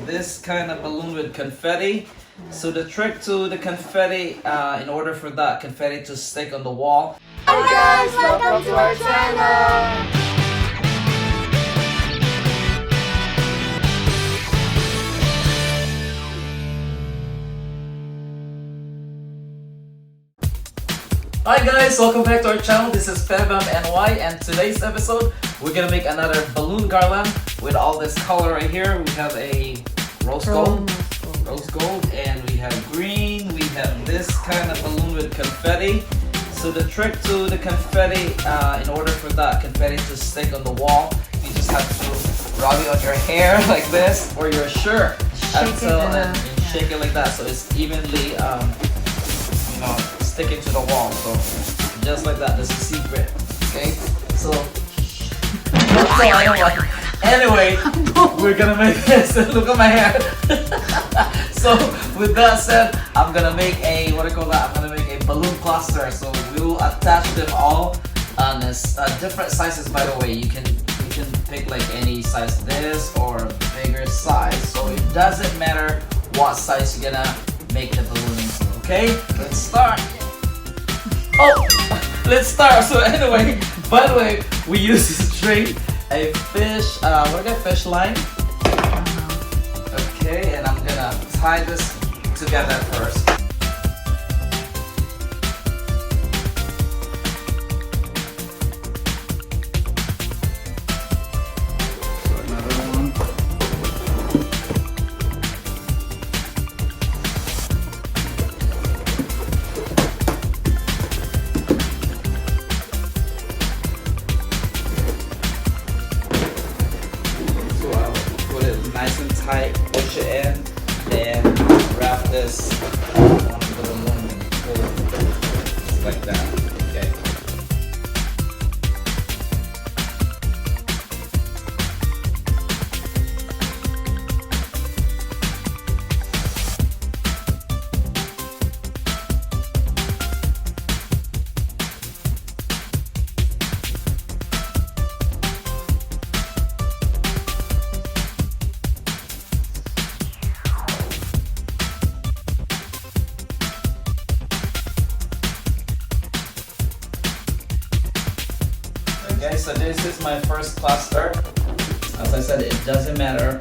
This kind of balloon with confetti. So the trick to the confetti, in order for that confetti to stick on the wall. Hi guys, welcome to our channel. Hi guys, welcome back to our channel. This is Febam NY, and today's episode we're gonna make another balloon garland with all this color right here. We have a rose gold, and we have green. We have this kind of balloon with confetti. So the trick to the confetti, in order for that confetti to stick on the wall, you just have to rub it on your hair like this or your shirt until and shake it like that, so it's evenly, sticking to the wall. So just like that. That's the secret. Okay. So anyway, we're gonna make this. Look at my hair. So with that said, I'm gonna make a I'm gonna make a balloon cluster. So we will attach them all on this different sizes. By the way, you can pick like any size, this or bigger size. So it doesn't matter what size you're gonna make the balloon into. Okay, let's start. Let's start. So anyway, by the way, we use this string, a fish, fish line. Okay, and I'm gonna tie this together first. So another one. Nice and tight, push it in, then wrap this on the balloon like that. Okay. Okay, so this is my first cluster. As I said, it doesn't matter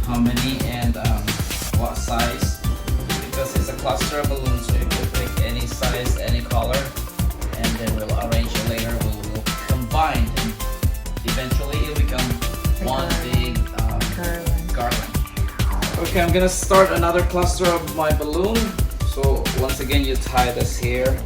how many and what size, because it's a cluster of balloons, so you can pick any size, any color, and then we'll arrange it later. We'll combine, and eventually it'll become one big garland. Okay, I'm gonna start another cluster of my balloon. So once again, you tie this here.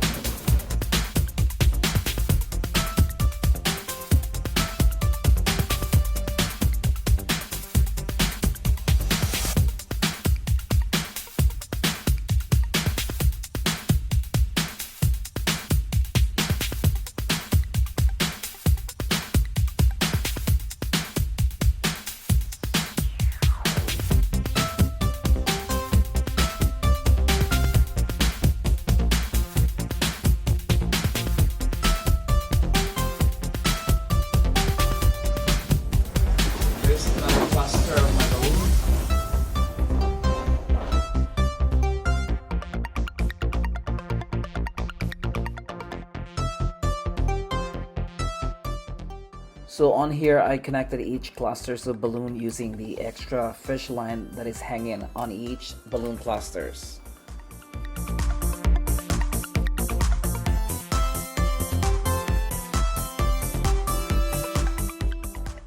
So on here, I connected each clusters of balloon using the extra fish line that is hanging on each balloon clusters.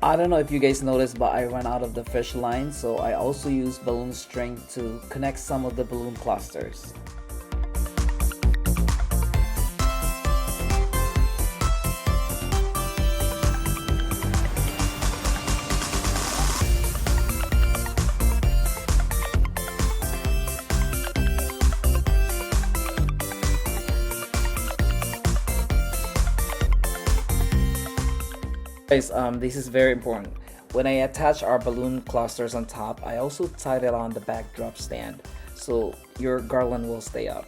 I don't know if you guys noticed, but I ran out of the fish line, so I also used balloon string to connect some of the balloon clusters. Guys, this is very important. When I attach our balloon clusters on top, I also tied it on the backdrop stand, so your garland will stay up.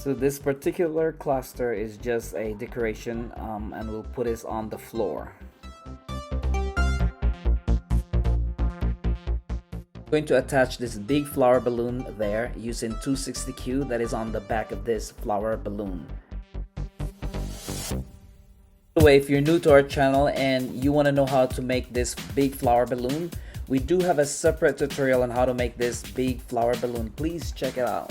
So this particular cluster is just a decoration, and we'll put it on the floor. I'm going to attach this big flower balloon there using 260Q that is on the back of this flower balloon. By the way, if you're new to our channel and you want to know how to make this big flower balloon, we do have a separate tutorial on how to make this big flower balloon. Please check it out.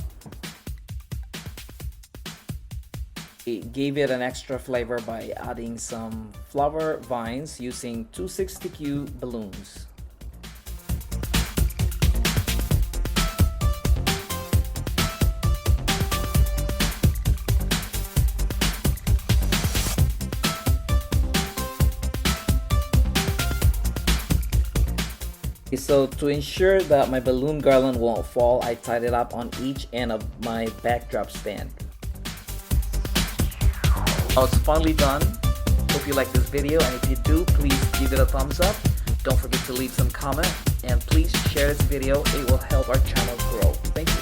We gave it an extra flavor by adding some flower vines using 260Q balloons. So to ensure that my balloon garland won't fall, I tied it up on each end of my backdrop stand. Now it's finally done. Hope you like this video, and if you do, please give it a thumbs up. Don't forget to leave some comment, and please share this video. It will help our channel grow. Thank you.